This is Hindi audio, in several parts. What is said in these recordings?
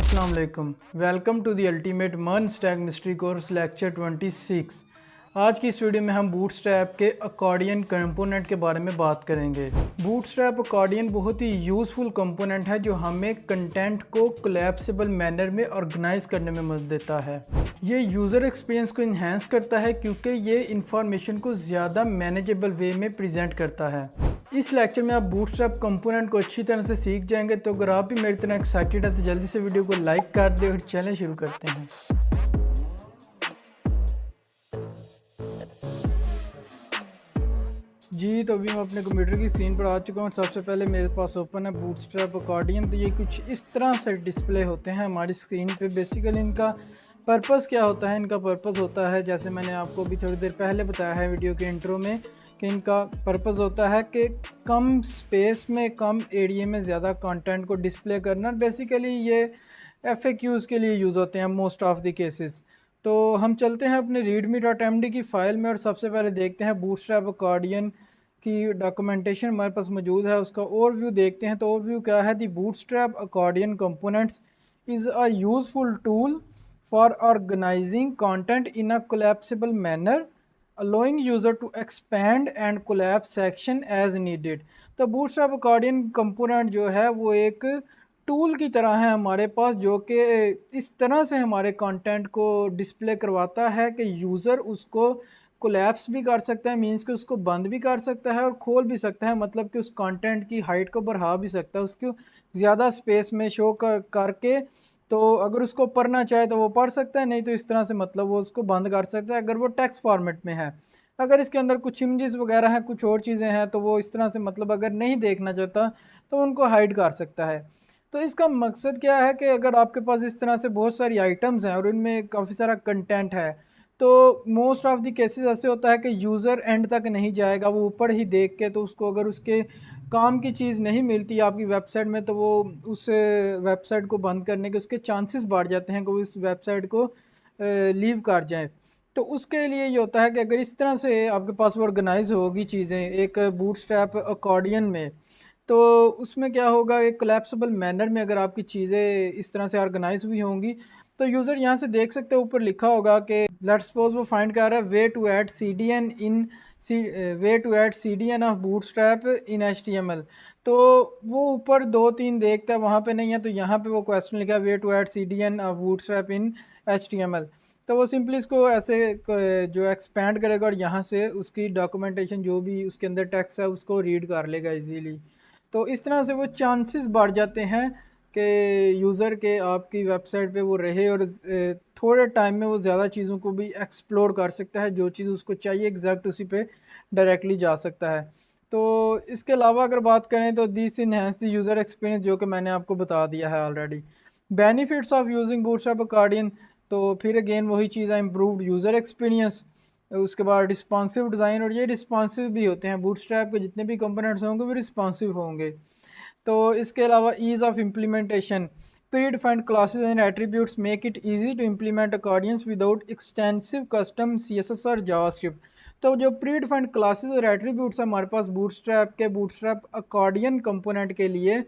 अस्सलाम वालेकुम। Welcome to the ultimate MERN stack mystery course lecture 26। आज की इस वीडियो में हम बूटस्ट्रैप के अकॉर्डियन कंपोनेंट के बारे में बात करेंगे। बूटस्ट्रैप अकॉर्डियन बहुत ही यूज़फुल कंपोनेंट है जो हमें कंटेंट को कोलैप्सिबल मैनर में ऑर्गेनाइज करने में मदद देता है। ये यूज़र एक्सपीरियंस को इन्हेंस करता है क्योंकि ये इंफॉर्मेशन को ज़्यादा मैनेजेबल वे में प्रेजेंट करता है। इस लेक्चर में आप बूटस्ट्रैप कंपोनेंट को अच्छी तरह से सीख जाएंगे। तो अगर आप भी मेरी तरह एक्साइटेड है तो जल्दी से वीडियो को लाइक कर दें और चैनल शुरू करते हैं। जी तो अभी मैं अपने कंप्यूटर की स्क्रीन पर आ चुका हूँ। सबसे पहले मेरे पास ओपन है बूटस्ट्रैप अकॉर्डियन। तो ये कुछ इस तरह से डिस्प्ले होते हैं हमारी स्क्रीन पे। बेसिकली इनका पर्पस क्या होता है? इनका पर्पस होता है, जैसे मैंने आपको अभी थोड़ी देर पहले बताया है वीडियो के इंट्रो में, कि इनका पर्पस होता है कि कम स्पेस में कम एरिया में ज़्यादा कंटेंट को डिस्प्ले करना। बेसिकली ये FAQs के लिए यूज़ होते हैं मोस्ट ऑफ द केसेस। तो हम चलते हैं अपने readme.md की फ़ाइल में और सबसे पहले देखते हैं बूटस्ट्रैप अकॉर्डियन की डॉक्यूमेंटेशन हमारे पास मौजूद है, उसका ओवरव्यू देखते हैं। तो ओवरव्यू क्या है? The Bootstrap accordion components is a useful tool for organizing content in a collapsible manner allowing user to expand and collapse section as needed। तो बूटस्ट्रैप अकॉर्डियन कंपोनेंट जो है वो एक टूल की तरह है हमारे पास, जो कि इस तरह से हमारे कंटेंट को डिस्प्ले करवाता है कि यूज़र उसको कोलैप्स भी कर सकता है, मींस कि उसको बंद भी कर सकता है और खोल भी सकता है। मतलब कि उस कंटेंट की हाइट को बढ़ा भी सकता है, उसको ज़्यादा स्पेस में शो करके। तो अगर उसको पढ़ना चाहे तो वो पढ़ सकता है, नहीं तो इस तरह से मतलब वो उसको बंद कर सकता है अगर वो टेक्स्ट फॉर्मेट में है। अगर इसके अंदर कुछ इमेजेस वगैरह हैं, कुछ और चीज़ें हैं, तो वो इस तरह से मतलब अगर नहीं देखना चाहता तो उनको हाइड कर सकता है। तो इसका मकसद क्या है कि अगर आपके पास इस तरह से बहुत सारी आइटम्स हैं और उनमें काफ़ी सारा कंटेंट है, तो मोस्ट ऑफ द केसेस ऐसे होता है कि यूज़र एंड तक नहीं जाएगा, वो ऊपर ही देख के, तो उसको अगर उसके काम की चीज़ नहीं मिलती आपकी वेबसाइट में तो वो उस वेबसाइट को बंद करने के उसके चांसेस बढ़ जाते हैं कि वो इस वेबसाइट को लीव कर जाए। तो उसके लिए ये होता है कि अगर इस तरह से आपके पास वो ऑर्गेनाइज होगी चीज़ें एक बूटस्ट्रैप अकॉर्डियन में, तो उसमें क्या होगा, एक कोलैप्सिबल मैनर में अगर आपकी चीज़ें इस तरह से ऑर्गेनाइज हुई होंगी तो यूज़र यहाँ से देख सकते हैं ऊपर लिखा होगा कि लेट्स सपोज वो फाइंड कर रहा है way to add CDN of Bootstrap in HTML। तो वो ऊपर 2-3 देखता है, वहाँ पे नहीं है, तो यहाँ पे वो क्वेश्चन लिखा है way to add CDN of Bootstrap in HTML। तो वो सिंपली इसको ऐसे जो एक्सपेंड करेगा और यहाँ से उसकी डॉक्यूमेंटेशन जो भी उसके अंदर टेक्स्ट है उसको रीड कर लेगा इजीली। तो इस तरह से वो चांसेस बढ़ जाते हैं कि यूज़र के आपकी वेबसाइट पे वो रहे और थोड़े टाइम में वो ज़्यादा चीज़ों को भी एक्सप्लोर कर सकता है। जो चीज़ उसको चाहिए एग्जैक्ट उसी पे डायरेक्टली जा सकता है। तो इसके अलावा अगर बात करें तो this enhance the user experience, जो कि मैंने आपको बता दिया है already. Benefits of using bootstrap accordion, तो फिर अगेन वही चीज़ है, इम्प्रूव्ड यूज़र एक्सपीरियंस। उसके बाद रिस्पॉन्सिव डिज़ाइन, और ये रिस्पॉन्सिव भी होते हैं, बूटस्ट्रैप के जितने भी कंपोनेंट्स होंगे वो रिस्पॉन्सिव होंगे। तो इसके अलावा ease of implementation, predefined classes and attributes make it easy to implement accordions without extensive custom CSS और जावास्क्रिप्ट। तो जो प्री डिफाइंड क्लासेस और एट्रीब्यूट्स हैं हमारे पास बूटस्ट्रैप अकॉर्डियन कंपोनेंट के लिए,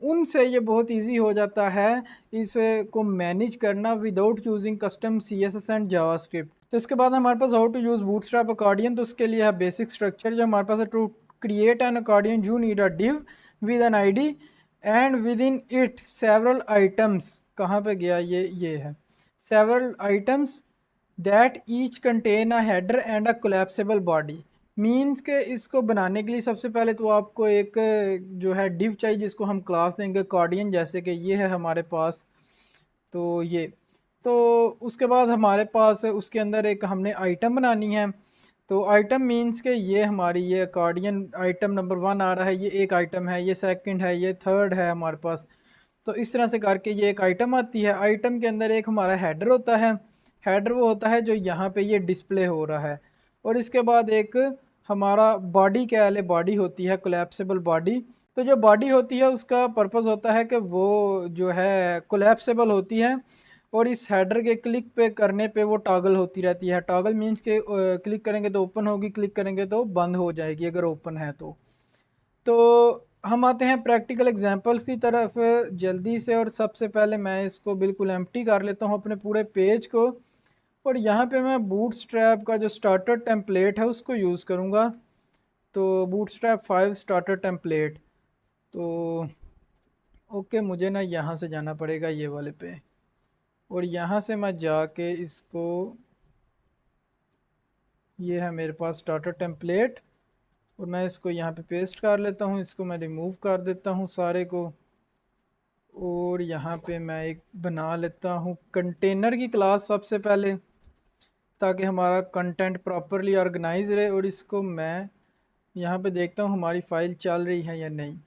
उनसे ये बहुत इजी हो जाता है इसको मैनेज करना without using custom CSS and JavaScript. तो इसके बाद हमारे पास how to use Bootstrap accordion. तो उसके लिए है बेसिक स्ट्रक्चर जो हमारे पास है। To create an accordion you need a div with an ID and within it several items. कहाँ पे गया ये है several items that each contain a header and a collapsible body. Means के इसको बनाने के लिए सबसे पहले तो आपको एक जो है डिव चाहिए जिसको हम क्लास देंगे अकॉर्डियन, जैसे कि ये है हमारे पास। तो ये तो उसके बाद हमारे पास उसके अंदर एक हमने आइटम बनानी है। तो आइटम मीन्स के ये हमारी ये अकॉर्डियन आइटम नंबर 1 आ रहा है, ये एक आइटम है, ये सेकंड है, ये थर्ड है हमारे पास। तो इस तरह से करके ये एक आइटम आती है। आइटम के अंदर एक हमारा हेडर होता है। हेडर वो होता है जो यहाँ पे ये डिस्प्ले हो रहा है। और इसके बाद एक हमारा बॉडी क्या है, बॉडी होती है कोलैप्सिबल बॉडी। तो जो बॉडी होती है उसका पर्पस होता है कि वो जो है कोलैप्सिबल होती है और इस हेडर के क्लिक पे करने पे वो टॉगल होती रहती है। टॉगल मीन्स के क्लिक करेंगे तो ओपन होगी, क्लिक करेंगे तो बंद हो जाएगी अगर ओपन है तो। हम आते हैं प्रैक्टिकल एग्जांपल्स की तरफ जल्दी से। और सबसे पहले मैं इसको बिल्कुल एम्प्टी कर लेता हूँ अपने पूरे पेज को। और यहाँ पे मैं बूटस्ट्रैप का जो स्टार्टर टेम्पलेट है उसको यूज़ करूँगा। तो बूटस्ट्रैप 5 स्टार्टर टेम्पलेट। तो ओके, मुझे ना यहाँ से जाना पड़ेगा ये वाले पे, और यहाँ से मैं जाके इसको, ये है मेरे पास स्टार्टर टेम्पलेट, और मैं इसको यहाँ पे पेस्ट कर लेता हूँ। इसको मैं रिमूव कर देता हूँ सारे को। और यहाँ पे मैं एक बना लेता हूँ कंटेनर की क्लास सबसे पहले, ताकि हमारा कंटेंट प्रॉपरली ऑर्गेनाइज रहे। और इसको मैं यहाँ पे देखता हूँ हमारी फ़ाइल चल रही है या नहीं।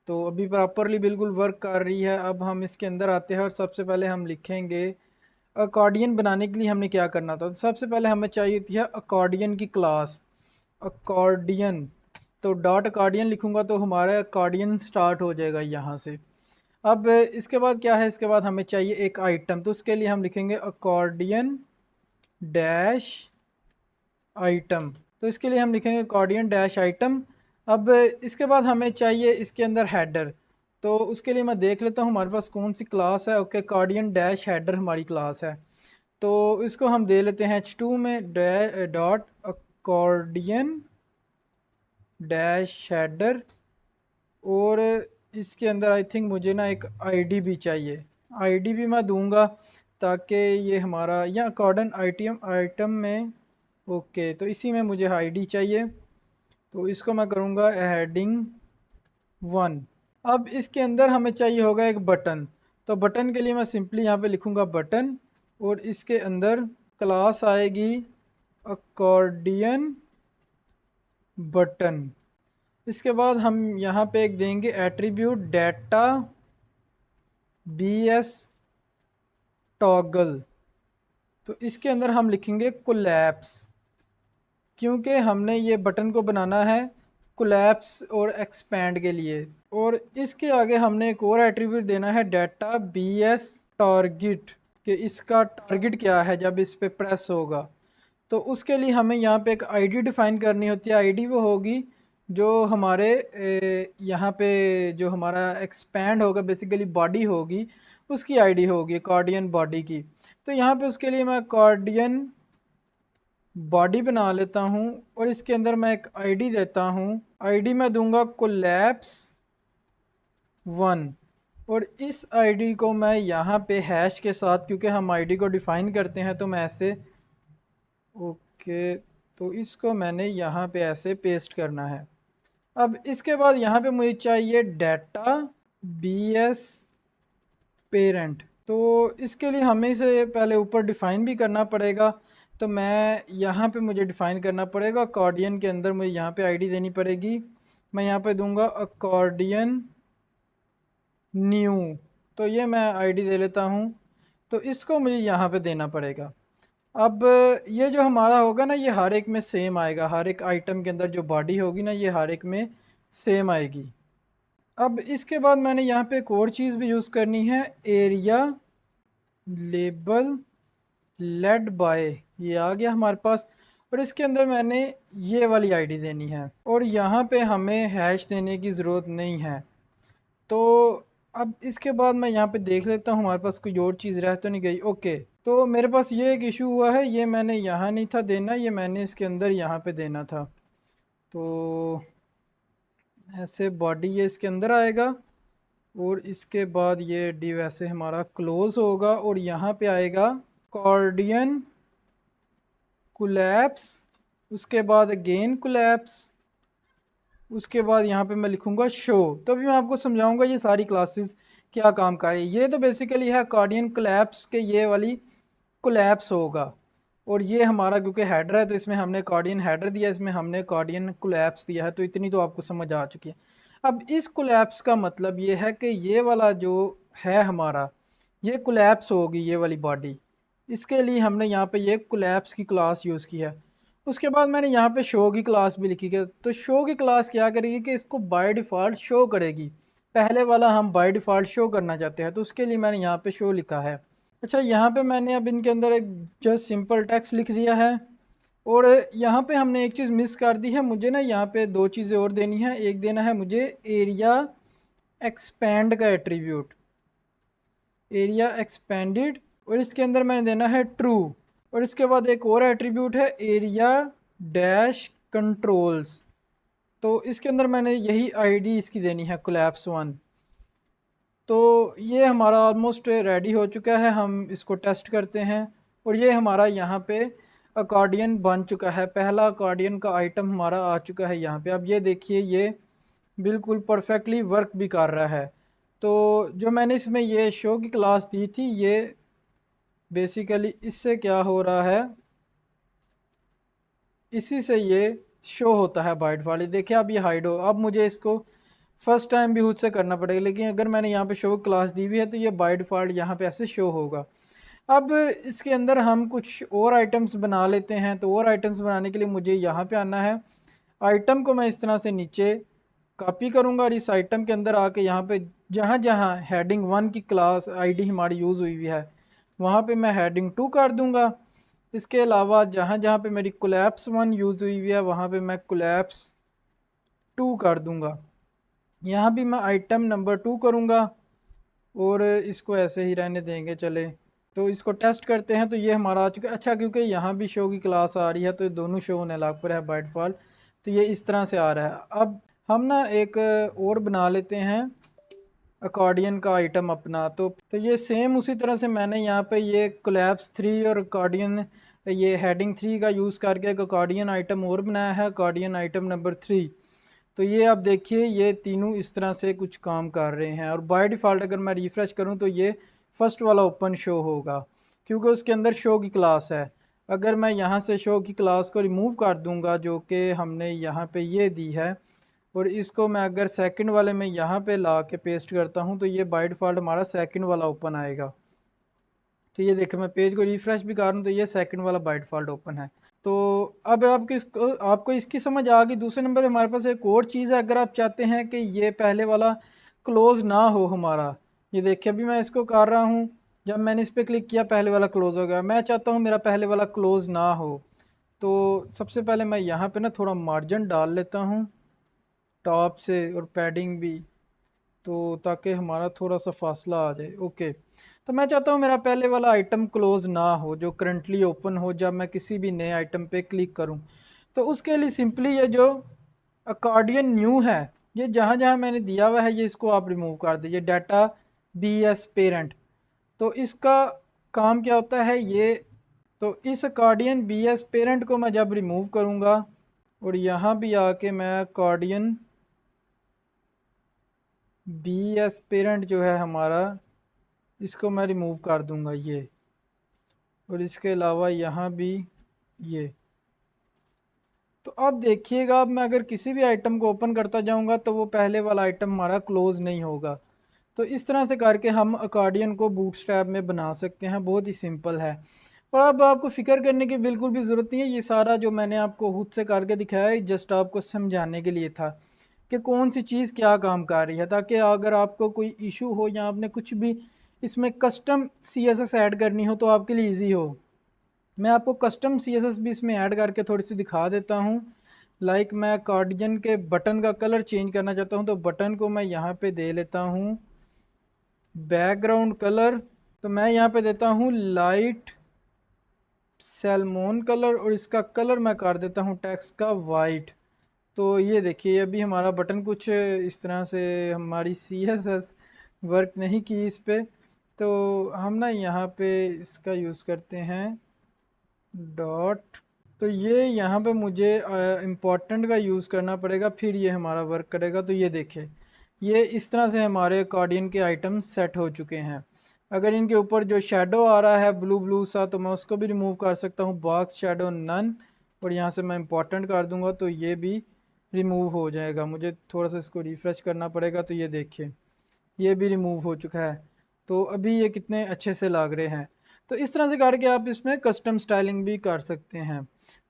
तो अभी प्रॉपरली बिल्कुल वर्क कर रही है। अब हम इसके अंदर आते हैं और सबसे पहले हम लिखेंगे अकॉर्डियन बनाने के लिए हमने क्या करना था। तो सबसे पहले हमें चाहिए थी अकॉर्डियन की क्लास, अकॉर्डियन। तो डॉट अकॉर्डियन लिखूंगा तो हमारा अकॉर्डियन स्टार्ट हो जाएगा यहाँ से। अब इसके बाद क्या है, इसके बाद हमें चाहिए एक आइटम। तो उसके लिए हम लिखेंगे अकॉर्डियन डैश आइटम। तो इसके लिए हम लिखेंगे अकॉर्डियन डैश आइटम। अब इसके बाद हमें चाहिए इसके अंदर हेडर। तो उसके लिए मैं देख लेता हूँ हमारे पास कौन सी क्लास है। ओके, अकॉर्डियन डैश हेडर हमारी क्लास है। तो इसको हम दे लेते हैं h2 में डॉट अकॉर्डियन डैश हेडर। और इसके अंदर आई थिंक मुझे ना एक आईडी भी चाहिए, आईडी भी मैं दूंगा ताकि ये हमारा या अकॉर्डियन आइटम आइटम में। ओके, तो इसी में मुझे आईडी चाहिए। तो इसको मैं करूँगा हेडिंग 1। अब इसके अंदर हमें चाहिए होगा एक बटन। तो बटन के लिए मैं सिंपली यहाँ पे लिखूँगा बटन, और इसके अंदर क्लास आएगी अकॉर्डियन बटन। इसके बाद हम यहाँ पे एक देंगे एट्रीब्यूट डाटा BS टॉगल। तो इसके अंदर हम लिखेंगे कोलैप्स, क्योंकि हमने ये बटन को बनाना है कोलैप्स और एक्सपैंड के लिए। और इसके आगे हमने एक और एट्रीब्यूट देना है डाटा BS टारगेट, कि इसका टारगेट क्या है जब इस पे प्रेस होगा। तो उसके लिए हमें यहाँ पे एक आईडी डिफ़ाइन करनी होती है। आईडी वो होगी जो हमारे यहाँ पे जो हमारा एक्सपैंड होगा, बेसिकली बॉडी होगी, उसकी आईडी होगी अकॉर्डियन बॉडी की। तो यहाँ पे उसके लिए मैं अकॉर्डियन बॉडी बना लेता हूँ, और इसके अंदर मैं एक आईडी देता हूँ। आईडी मैं दूंगा कोलैप्स 1। और इस आईडी को मैं यहाँ पे हैश के साथ, क्योंकि हम आईडी को डिफ़ाइन करते हैं, तो मैं ऐसे, ओके, तो इसको मैंने यहाँ पे ऐसे पेस्ट करना है। अब इसके बाद यहाँ पे मुझे चाहिए डाटा BS पेरेंट। तो इसके लिए हमें इसे पहले ऊपर डिफ़ाइन भी करना पड़ेगा। तो मैं यहाँ पे मुझे डिफ़ाइन करना पड़ेगा अकॉर्डियन के अंदर, मुझे यहाँ पे आईडी देनी पड़ेगी। मैं यहाँ पे दूंगा अकॉर्डियन न्यू। तो ये मैं आईडी दे लेता हूँ। तो इसको मुझे यहाँ पे देना पड़ेगा। अब ये जो हमारा होगा ना, ये हर एक में सेम आएगा। हर एक आइटम के अंदर जो बॉडी होगी ना, ये हर एक में सेम आएगी। अब इसके बाद मैंने यहाँ पे एक और चीज़ भी यूज़ करनी है, एरिया लेबल लेड बाय। ये आ गया हमारे पास। और इसके अंदर मैंने ये वाली आईडी देनी है, और यहाँ पे हमें हैश देने की ज़रूरत नहीं है। तो अब इसके बाद मैं यहाँ पे देख लेता हूँ हमारे पास कोई और चीज़ रह तो नहीं गई। ओके, तो मेरे पास ये एक इशू हुआ है, ये मैंने यहाँ नहीं था देना, ये मैंने इसके अंदर यहाँ पे देना था। तो ऐसे बॉडी ये इसके अंदर आएगा, और इसके बाद ये डी वैसे हमारा क्लोज होगा, और यहाँ पे आएगा कॉर्डियन कोलैप्स, उसके बाद अगेन कोलैप्स, उसके बाद यहाँ पे मैं लिखूँगा शो। तो अभी मैं आपको समझाऊंगा ये सारी क्लासेस क्या काम कर रही है। ये तो बेसिकली है अकॉर्डियन कोलैप्स के, ये वाली कोलैप्स होगा। और ये हमारा क्योंकि हेडर है, तो इसमें हमने अकॉर्डियन हेडर दिया, इसमें हमने अकॉर्डियन कोलैप्स दिया है। तो इतनी तो आपको समझ आ चुकी है। अब इस कोलैप्स का मतलब ये है कि ये वाला जो है हमारा, ये कोलैप्स होगी ये वाली बॉडी। इसके लिए हमने यहाँ पे ये कोलैप्स की क्लास यूज़ की है। उसके बाद मैंने यहाँ पे शो की क्लास भी लिखी है। तो शो की क्लास क्या करेगी कि इसको बाय डिफ़ॉल्ट शो करेगी। पहले वाला हम बाय डिफ़ॉल्ट शो करना चाहते हैं, तो उसके लिए मैंने यहाँ पे शो लिखा है। अच्छा, यहाँ पे मैंने अब इनके अंदर एक जस्ट सिंपल टेक्स्ट लिख दिया है। और यहाँ पे हमने एक चीज़ मिस कर दी है, मुझे ना यहाँ पे दो चीज़ें और देनी है। एक देना है मुझे एरिया एक्सपैंड का एट्रीब्यूट, एरिया एक्सपेंडेड, और इसके अंदर मैंने देना है ट्रू। और इसके बाद एक और एट्रीब्यूट है एरिया डैश कंट्रोल्स, तो इसके अंदर मैंने यही आईडी इसकी देनी है कोलैप्स 1। तो ये हमारा ऑलमोस्ट रेडी हो चुका है, हम इसको टेस्ट करते हैं। और ये हमारा यहाँ पे अकॉर्डियन बन चुका है, पहला अकॉर्डियन का आइटम हमारा आ चुका है यहाँ पे। अब ये देखिए ये बिल्कुल परफेक्टली वर्क भी कर रहा है। तो जो मैंने इसमें ये शो की क्लास दी थी, ये बेसिकली इससे क्या हो रहा है, इसी से ये शो होता है बाय डिफ़ॉल्ट। देखिए अब ये हाइड हो, अब मुझे इसको फर्स्ट टाइम भी खुद से करना पड़ेगा, लेकिन अगर मैंने यहाँ पे शो क्लास दी हुई है तो ये बाय डिफ़ॉल्ट यहाँ पे ऐसे शो होगा। अब इसके अंदर हम कुछ और आइटम्स बना लेते हैं। तो और आइटम्स बनाने के लिए मुझे यहाँ पे आना है, आइटम को मैं इस तरह से नीचे कॉपी करूँगा और इस आइटम के अंदर आके यहाँ पे जहाँ जहाँ हेडिंग 1 की क्लास आईडी हमारी यूज़ हुई हुई है वहाँ पे मैं हेडिंग 2 कर दूँगा। इसके अलावा जहाँ जहाँ पे मेरी कोलैप्स 1 यूज़ हुई हुई है वहाँ पे मैं कोलैप्स 2 कर दूँगा। यहाँ भी मैं आइटम नंबर 2 करूँगा और इसको ऐसे ही रहने देंगे चले। तो इसको टेस्ट करते हैं, तो ये हमारा आ चुका है। अच्छा, क्योंकि यहाँ भी शो की क्लास आ रही है तो ये दोनों शो होने लग पर है बाय डिफ़ॉल्ट, तो ये इस तरह से आ रहा है। अब हम ना एक और बना लेते हैं अकॉर्डियन का आइटम अपना। तो ये सेम उसी तरह से मैंने यहाँ पे ये कोलैप्स 3 और अकॉर्डियन ये हेडिंग 3 का यूज़ करके एक अकॉर्डियन आइटम और बनाया है, अकॉर्डियन आइटम नंबर 3। तो ये आप देखिए ये तीनों इस तरह से कुछ काम कर रहे हैं। और बाय डिफ़ॉल्ट अगर मैं रिफ़्रेश करूं तो ये फर्स्ट वाला ओपन शो होगा क्योंकि उसके अंदर शो की क्लास है। अगर मैं यहाँ से शो की क्लास को रिमूव कर दूंगा जो कि हमने यहाँ पे ये दी है, और इसको मैं अगर सेकंड वाले में यहाँ पे ला के पेस्ट करता हूँ तो ये बाय डिफ़ॉल्ट हमारा सेकंड वाला ओपन आएगा। तो ये देखिए मैं पेज को रिफ़्रेश भी कर रहा हूँ तो ये सेकंड वाला बाय डिफ़ॉल्ट ओपन है। तो अब आपको इसकी समझ आ गई। दूसरे नंबर पे हमारे पास एक और चीज़ है, अगर आप चाहते हैं कि ये पहले वाला क्लोज़ ना हो हमारा, ये देखिए अभी मैं इसको कर रहा हूँ, जब मैंने इस पर क्लिक किया पहले वाला क्लोज़ हो गया। मैं चाहता हूँ मेरा पहले वाला क्लोज़ ना हो, तो सबसे पहले मैं यहाँ पे ना थोड़ा मार्जिन डाल लेता हूँ टॉप से और पैडिंग भी, तो ताकि हमारा थोड़ा सा फासला आ जाए। ओके, तो मैं चाहता हूँ मेरा पहले वाला आइटम क्लोज ना हो जो करंटली ओपन हो जब मैं किसी भी नए आइटम पे क्लिक करूँ। तो उसके लिए सिंपली ये जो अकॉर्डियन न्यू है, ये जहाँ जहाँ मैंने दिया हुआ है ये इसको आप रिमूव कर दीजिए, डाटा बी एस पेरेंट। तो इसका काम क्या होता है ये, तो इस अकॉर्डियन बी एस पेरेंट को मैं जब रिमूव करूँगा और यहाँ भी आके मैं अकॉर्डियन बी एस पेरेंट जो है हमारा, इसको मैं रिमूव कर दूंगा ये, और इसके अलावा यहाँ भी ये। तो अब देखिएगा अब मैं अगर किसी भी आइटम को ओपन करता जाऊंगा तो वो पहले वाला आइटम हमारा क्लोज नहीं होगा। तो इस तरह से करके हम अकॉर्डियन को बूटस्ट्रैप में बना सकते हैं, बहुत ही सिंपल है। और अब आपको फ़िक्र करने की बिल्कुल भी ज़रूरत नहीं है, ये सारा जो मैंने आपको खुद से करके दिखाया है जस्ट आपको समझाने के लिए था कि कौन सी चीज़ क्या काम कर रही है, ताकि अगर आपको कोई इशू हो या आपने कुछ भी इसमें कस्टम CSS ऐड करनी हो तो आपके लिए इजी हो। मैं आपको कस्टम CSS भी इसमें ऐड करके थोड़ी सी दिखा देता हूँ। लाइक मैं कार्डियन के बटन का कलर चेंज करना चाहता हूँ तो बटन को मैं यहाँ पे दे लेता हूँ बैकग्राउंड कलर, तो मैं यहाँ पे देता हूँ लाइट सैल्मोन कलर और इसका कलर मैं कर देता हूँ टेक्स्ट का वाइट। तो ये देखिए अभी हमारा बटन कुछ इस तरह से, हमारी CSS वर्क नहीं की इस पे, तो हम ना यहाँ पे इसका यूज़ करते हैं डॉट। तो ये यहाँ पे मुझे इम्पोर्टेंट का यूज़ करना पड़ेगा फिर ये हमारा वर्क करेगा। तो ये देखिए ये इस तरह से हमारे अकॉर्डियन के आइटम्स सेट हो चुके हैं। अगर इनके ऊपर जो शेडो आ रहा है ब्लू ब्लू सा तो मैं उसको भी रिमूव कर सकता हूँ, बॉक्स शेडो नन, और यहाँ से मैं इम्पोर्टेंट कर दूँगा तो ये भी रिमूव हो जाएगा। मुझे थोड़ा सा इसको रिफ़्रेश करना पड़ेगा, तो ये देखिए ये भी रिमूव हो चुका है। तो अभी ये कितने अच्छे से लग रहे हैं। तो इस तरह से करके आप इसमें कस्टम स्टाइलिंग भी कर सकते हैं।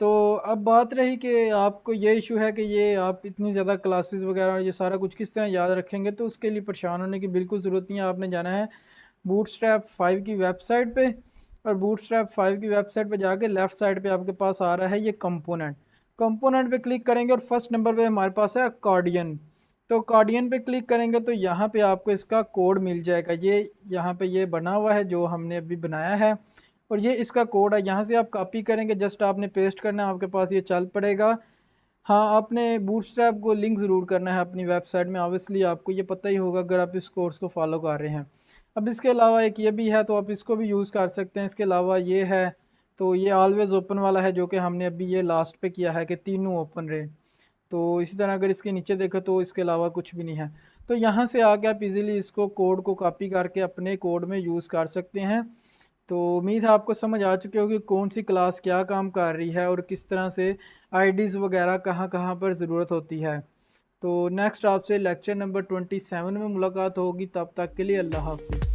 तो अब बात रही कि आपको ये इशू है कि ये आप इतनी ज़्यादा क्लासेस वगैरह ये सारा कुछ किस तरह याद रखेंगे, तो उसके लिए परेशान होने की बिल्कुल ज़रूरत नहीं है। आपने जाना है बूटस्ट्रैप 5 की वेबसाइट पे और बूटस्ट्रैप 5 की वेबसाइट पे जाके लेफ़्ट साइड पे आपके पास आ रहा है ये कंपोनेंट पे क्लिक करेंगे और फर्स्ट नंबर पे हमारे पास है अकॉर्डियन। तो अकॉर्डियन पे क्लिक करेंगे तो यहाँ पे आपको इसका कोड मिल जाएगा, ये यहाँ पे ये बना हुआ है जो हमने अभी बनाया है और ये इसका कोड है। यहाँ से आप कॉपी करेंगे, जस्ट आपने पेस्ट करना है, आपके पास ये चल पड़ेगा। हाँ, आपने बूटस्ट्रैप को लिंक ज़रूर करना है अपनी वेबसाइट में, ऑब्वियसली आपको ये पता ही होगा अगर आप इस कोर्स को फॉलो कर रहे हैं। अब इसके अलावा एक ये भी है तो आप इसको भी यूज़ कर सकते हैं। इसके अलावा ये है, तो ये ऑलवेज़ ओपन वाला है जो कि हमने अभी ये लास्ट पे किया है कि तीनों ओपन रहे। तो इसी तरह अगर इसके नीचे देखो तो इसके अलावा कुछ भी नहीं है। तो यहाँ से आके आप इजीली इसको कोड को कॉपी करके अपने कोड में यूज़ कर सकते हैं। तो उम्मीद है आपको समझ आ चुकी होगी कौन सी क्लास क्या काम कर रही है और किस तरह से आईडीज़ वगैरह कहाँ कहाँ पर ज़रूरत होती है। तो नेक्स्ट आपसे लेक्चर नंबर 27 में मुलाकात होगी, तब तक के लिए अल्लाह हाफिज़।